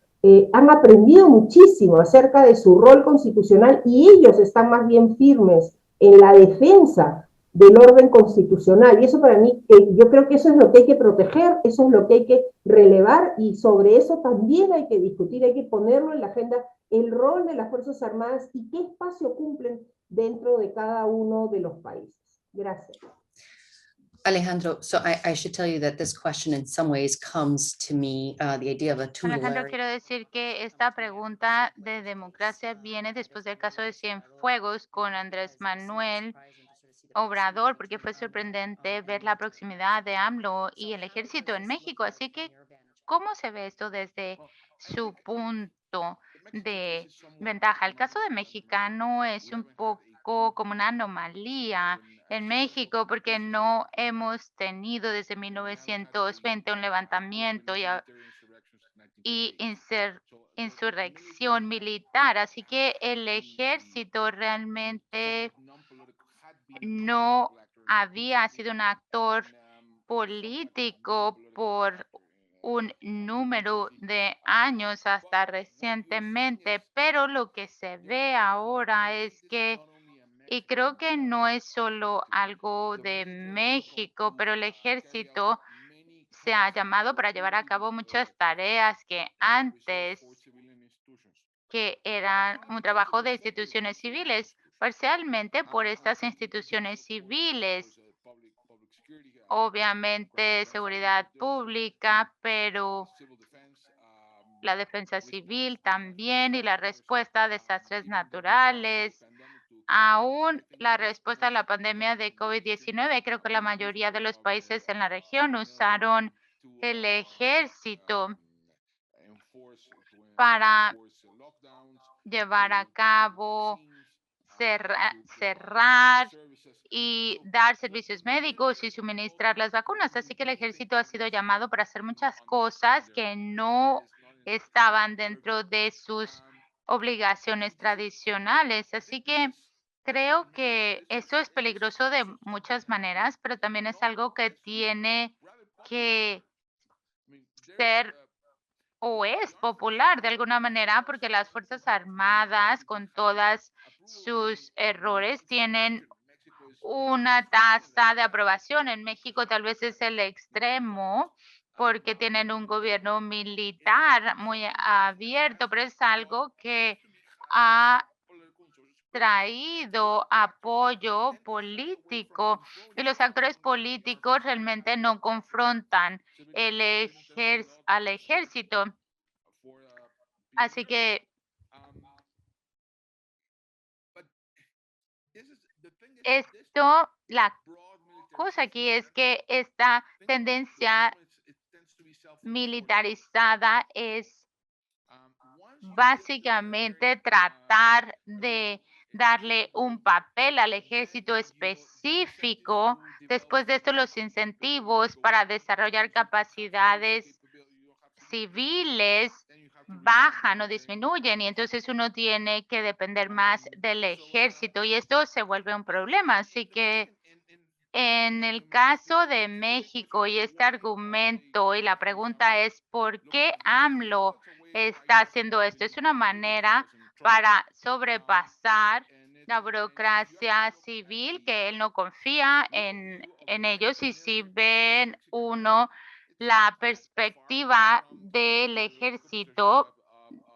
han aprendido muchísimo acerca de su rol constitucional y ellos están más bien firmes en la defensa del orden constitucional. Y eso para mí, yo creo que eso es lo que hay que proteger, eso es lo que hay que relevar y sobre eso también hay que discutir, hay que ponerlo en la agenda, el rol de las Fuerzas Armadas y qué espacio cumplen dentro de cada uno de los países. Gracias.
Alejandro, so I should tell you that this question in some ways comes to me, the idea of a
Alejandro,
tutelary.
quiero decir que esta pregunta de democracia viene después del caso de Cienfuegos con Andrés Manuel Obrador, porque fue sorprendente ver la proximidad de AMLO y el ejército en México. Así que, ¿cómo se ve esto desde su punto de ventaja. El caso de mexicano es un poco como una anomalía en México porque no hemos tenido desde 1920 un levantamiento y insurrección militar. Así que el ejército realmente no había sido un actor político por un número de años hasta recientemente, pero lo que se ve ahora es que, y creo que no es solo algo de México, pero el ejército se ha llamado para llevar a cabo muchas tareas que antes que eran un trabajo de instituciones civiles, parcialmente por estas instituciones civiles, obviamente seguridad pública, pero la defensa civil también y la respuesta a desastres naturales. Aún la respuesta a la pandemia de COVID-19, creo que la mayoría de los países en la región usaron el ejército para llevar a cabo, cerrar y dar servicios médicos y suministrar las vacunas. Así que el ejército ha sido llamado para hacer muchas cosas que no estaban dentro de sus obligaciones tradicionales. Así que creo que eso es peligroso de muchas maneras, pero también es algo que tiene que ser o es popular de alguna manera porque las Fuerzas Armadas, con todas sus errores, tienen una tasa de aprobación. En México tal vez es el extremo porque tienen un gobierno militar muy abierto, pero es algo que ha traído apoyo político y los actores políticos realmente no confrontan al ejército. Así que la cosa aquí es que esta tendencia militarizada es básicamente tratar de darle un papel al ejército específico. Después de esto, los incentivos para desarrollar capacidades civiles bajan o disminuyen y entonces uno tiene que depender más del ejército y esto se vuelve un problema. Así que en el caso de México y este argumento y la pregunta es ¿por qué AMLO está haciendo esto? Es una manera para sobrepasar la burocracia civil que él no confía en ellos y si ven uno la perspectiva del ejército,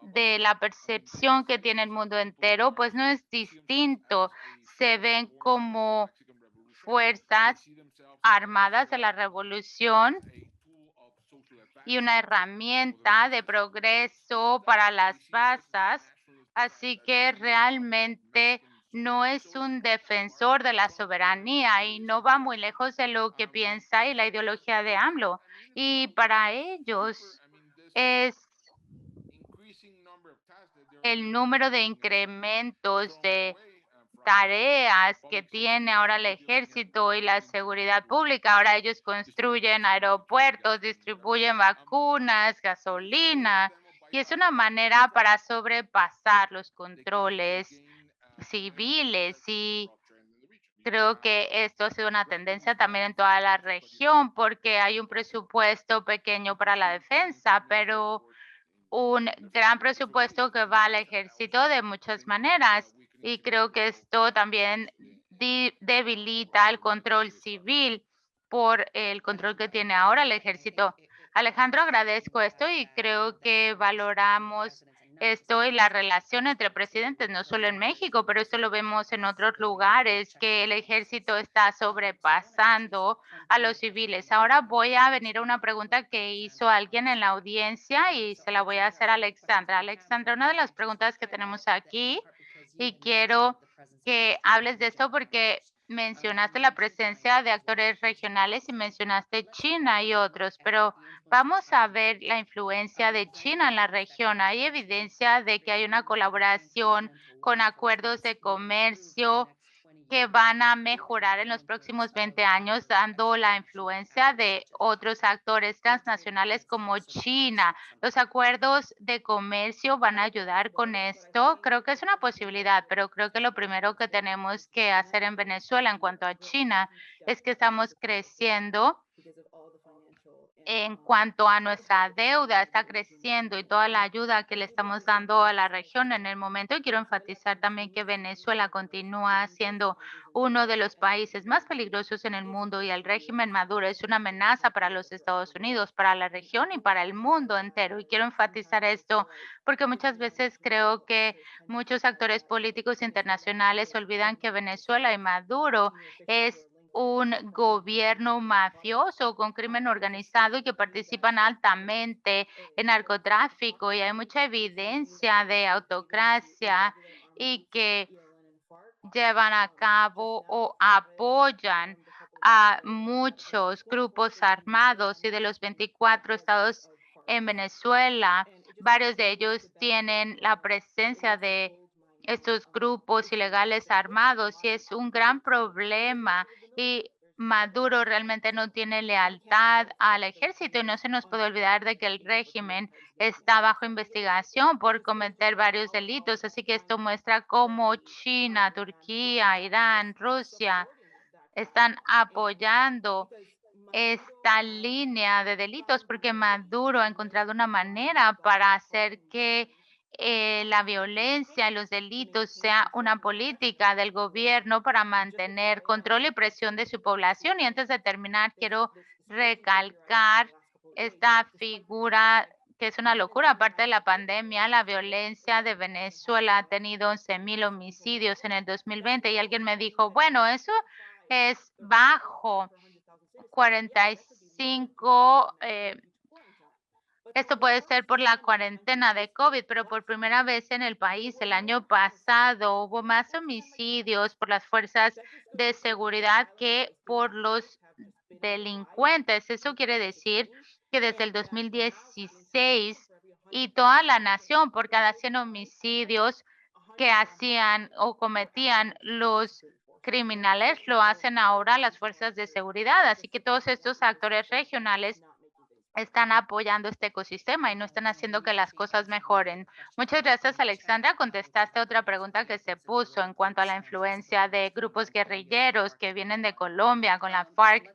de la percepción que tiene el mundo entero, pues no es distinto. Se ven como fuerzas armadas de la revolución y una herramienta de progreso para las masas. Así que realmente no es un defensor de la soberanía y no va muy lejos de lo que piensa y la ideología de AMLO. Y para ellos es el número de incrementos de tareas que tiene ahora el ejército y la seguridad pública. Ahora ellos construyen aeropuertos, distribuyen vacunas, gasolina, y es una manera para sobrepasar los controles civiles y creo que esto ha sido una tendencia también en toda la región porque hay un presupuesto pequeño para la defensa, pero un gran presupuesto que va al ejército de muchas maneras y creo que esto también debilita el control civil por el control que tiene ahora el ejército. Alejandro, agradezco esto y creo que valoramos esto y la relación entre presidentes, no solo en México, pero esto lo vemos en otros lugares, que el ejército está sobrepasando a los civiles. Ahora voy a venir a una pregunta que hizo alguien en la audiencia y se la voy a hacer a Alexandra. Alexandra, una de las preguntas que tenemos aquí y quiero que hables de esto porque mencionaste la presencia de actores regionales y mencionaste China y otros, pero vamos a ver la influencia de China en la región. Hay evidencia de que hay una colaboración con acuerdos de comercio que van a mejorar en los próximos 20 años, dando la influencia de otros actores transnacionales como China. Los acuerdos de comercio van a ayudar con esto. Creo que es una posibilidad, pero creo que lo primero que tenemos que hacer en Venezuela en cuanto a China es que estamos creciendo. En cuanto a nuestra deuda, está creciendo y toda la ayuda que le estamos dando a la región en el momento. Y quiero enfatizar también que Venezuela continúa siendo uno de los países más peligrosos en el mundo y el régimen Maduro es una amenaza para los Estados Unidos, para la región y para el mundo entero. Y quiero enfatizar esto porque muchas veces creo que muchos actores políticos internacionales olvidan que Venezuela y Maduro es un gobierno mafioso con crimen organizado y que participan altamente en narcotráfico y hay mucha evidencia de autocracia y que llevan a cabo o apoyan a muchos grupos armados y de los 24 estados en Venezuela, varios de ellos tienen la presencia de estos grupos ilegales armados y es un gran problema y Maduro realmente no tiene lealtad al ejército y no se nos puede olvidar de que el régimen está bajo investigación por cometer varios delitos. Así que esto muestra cómo China, Turquía, Irán, Rusia están apoyando esta línea de delitos porque Maduro ha encontrado una manera para hacer que la violencia y los delitos sea una política del gobierno para mantener control y presión de su población. Y antes de terminar, quiero recalcar esta figura que es una locura. Aparte de la pandemia, la violencia de Venezuela ha tenido 11,000 homicidios en el 2020 y alguien me dijo, bueno, eso es bajo. 45, esto puede ser por la cuarentena de COVID, pero por primera vez en el país el año pasado hubo más homicidios por las fuerzas de seguridad que por los delincuentes. Eso quiere decir que desde el 2016 y toda la nación, por cada 100 homicidios que hacían o cometían los criminales, lo hacen ahora las fuerzas de seguridad. Así que todos estos actores regionales están apoyando este ecosistema y no están haciendo que las cosas mejoren. Muchas gracias, Alexandra. Contestaste otra pregunta que se puso en cuanto a la influencia de grupos guerrilleros que vienen de Colombia con la FARC.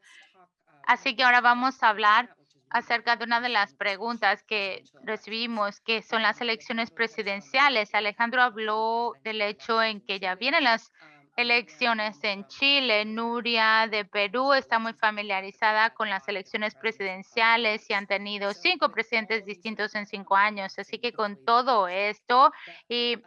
Así que ahora vamos a hablar acerca de una de las preguntas que recibimos, que son las elecciones presidenciales. Alejandro habló del hecho en que ya vienen las elecciones en Chile. Nuria de Perú está muy familiarizada con las elecciones presidenciales y han tenido 5 presidentes distintos en 5 años. Así que con todo esto y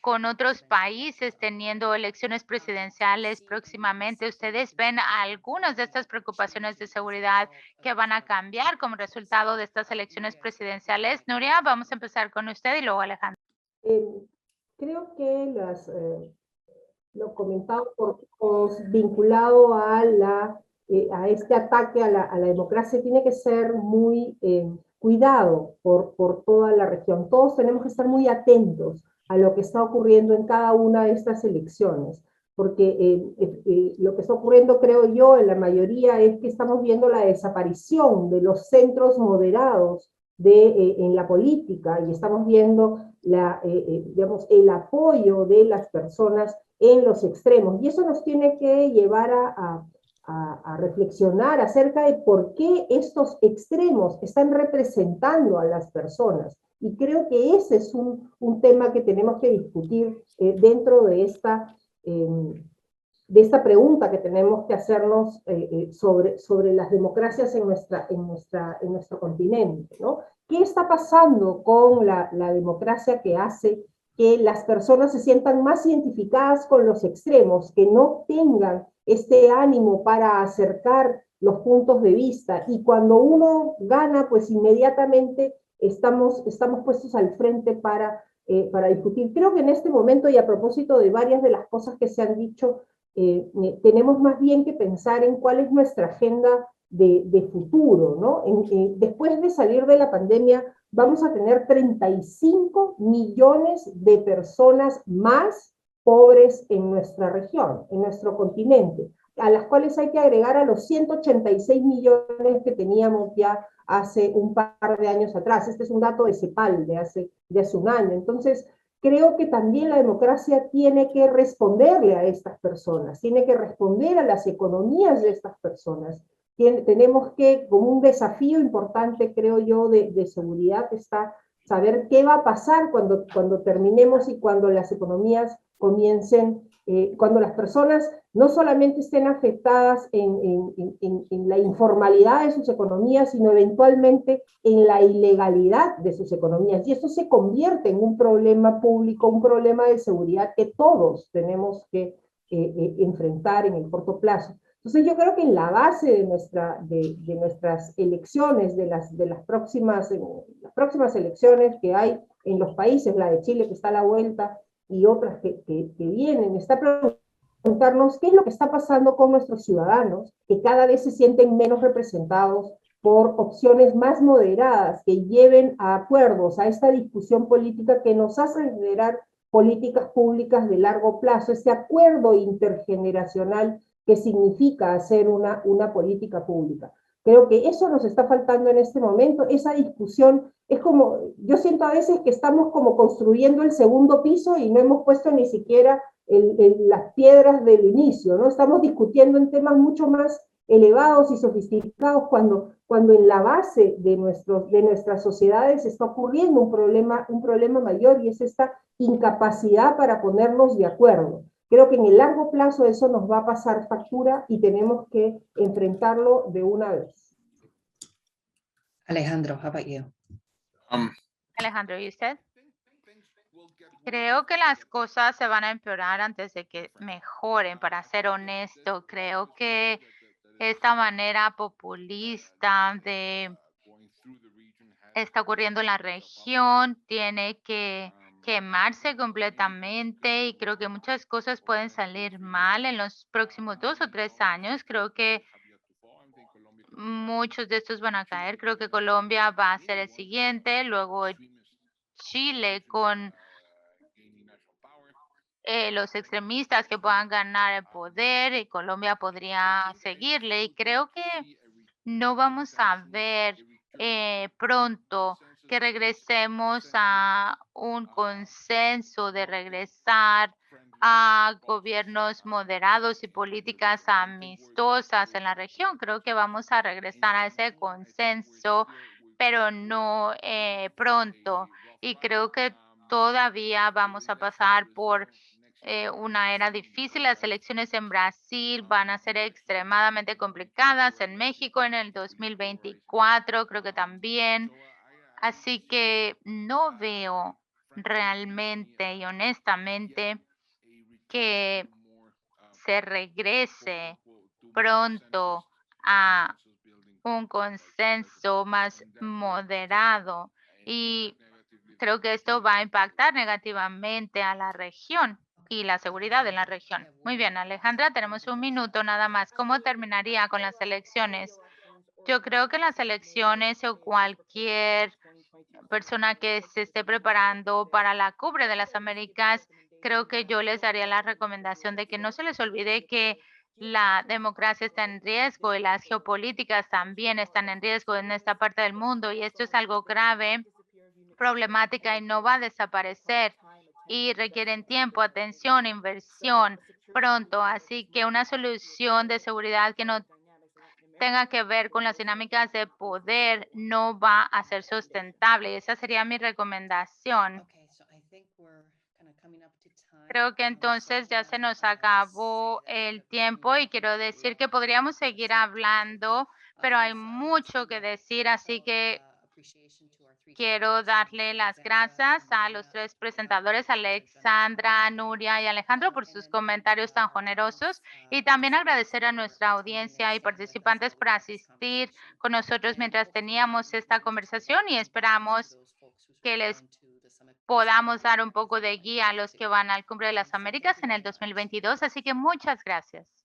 con otros países teniendo elecciones presidenciales próximamente, ¿ustedes ven algunas de estas preocupaciones de seguridad que van a cambiar como resultado de estas elecciones presidenciales? Nuria, vamos a empezar con usted y luego Alejandro.
Creo que lo comentado por todos, vinculado a este ataque a la democracia, tiene que ser muy cuidado por toda la región. Todos tenemos que estar muy atentos a lo que está ocurriendo en cada una de estas elecciones, porque lo que está ocurriendo, creo yo, en la mayoría es que estamos viendo la desaparición de los centros moderados en la política y estamos viendo digamos, el apoyo de las personas en los extremos. Y eso nos tiene que llevar a reflexionar acerca de por qué estos extremos están representando a las personas. Y creo que ese es un tema que tenemos que discutir dentro de esta pregunta que tenemos que hacernos sobre las democracias en nuestro continente, ¿no? ¿Qué está pasando con la democracia que hace que las personas se sientan más identificadas con los extremos, que no tengan este ánimo para acercar los puntos de vista? Y cuando uno gana, pues inmediatamente estamos puestos al frente para discutir. Creo que en este momento, y a propósito de varias de las cosas que se han dicho, tenemos más bien que pensar en cuál es nuestra agenda de futuro, ¿no? Después de salir de la pandemia, vamos a tener 35 millones de personas más pobres en nuestra región, en nuestro continente, a las cuales hay que agregar a los 186 millones que teníamos ya hace un par de años atrás. Este es un dato de CEPAL de hace un año. Entonces, creo que también la democracia tiene que responderle a estas personas, tiene que responder a las economías de estas personas. Tenemos que, como un desafío importante, creo yo, de seguridad, está saber qué va a pasar cuando terminemos y cuando las economías comiencen, cuando las personas no solamente estén afectadas en la informalidad de sus economías, sino eventualmente en la ilegalidad de sus economías. Y esto se convierte en un problema público, un problema de seguridad que todos tenemos que enfrentar en el corto plazo. Entonces yo creo que en la base de nuestras elecciones, de las próximas elecciones que hay en los países, la de Chile que está a la vuelta y otras que vienen, está preguntarnos qué es lo que está pasando con nuestros ciudadanos, que cada vez se sienten menos representados por opciones más moderadas que lleven a acuerdos, a esta discusión política que nos hace generar políticas públicas de largo plazo, ese acuerdo intergeneracional que significa hacer una política pública. Creo que eso nos está faltando en este momento, esa discusión es como, yo siento a veces que estamos como construyendo el segundo piso y no hemos puesto ni siquiera las piedras del inicio, ¿no? Estamos discutiendo en temas mucho más elevados y sofisticados cuando en la base de nuestras sociedades está ocurriendo un problema mayor y es esta incapacidad para ponernos de acuerdo. Creo que en el largo plazo eso nos va a pasar factura y tenemos que enfrentarlo de una vez.
Alejandro, how about you?
Alejandro, ¿y usted? Creo que las cosas se van a empeorar antes de que mejoren, para ser honesto. Creo que esta manera populista está ocurriendo en la región tiene que quemarse completamente y creo que muchas cosas pueden salir mal en los próximos 2 o 3 años. Creo que muchos de estos van a caer. Creo que Colombia va a ser el siguiente, luego Chile con los extremistas que puedan ganar el poder y Colombia podría seguirle. Y creo que no vamos a ver pronto que regresemos a un consenso de regresar a gobiernos moderados y políticas amistosas en la región. Creo que vamos a regresar a ese consenso, pero no pronto. Y creo que todavía vamos a pasar por una era difícil. Las elecciones en Brasil van a ser extremadamente complicadas. En México en el 2024 creo que también. Así que no veo realmente y honestamente que se regrese pronto a un consenso más moderado y creo que esto va a impactar negativamente a la región y la seguridad en la región. Muy bien, Alejandra, tenemos un minuto nada más. ¿Cómo terminaría con las elecciones? Yo creo que las elecciones o cualquier persona que se esté preparando para la cumbre de las Américas, creo que yo les daría la recomendación de que no se les olvide que la democracia está en riesgo y las geopolíticas también están en riesgo en esta parte del mundo y esto es algo grave, problemática y no va a desaparecer y requieren tiempo, atención, inversión pronto. Así que una solución de seguridad que no tenga que ver con las dinámicas de poder no va a ser sustentable. Y esa sería mi recomendación. Creo que entonces ya se nos acabó el tiempo y quiero decir que podríamos seguir hablando, pero hay mucho que decir, así que quiero darle las gracias a los 3 presentadores, Alexandra, Nuria y Alejandro, por sus comentarios tan generosos y también agradecer a nuestra audiencia y participantes por asistir con nosotros mientras teníamos esta conversación y esperamos que les podamos dar un poco de guía a los que van al Cumbre de las Américas en el 2022. Así que muchas gracias.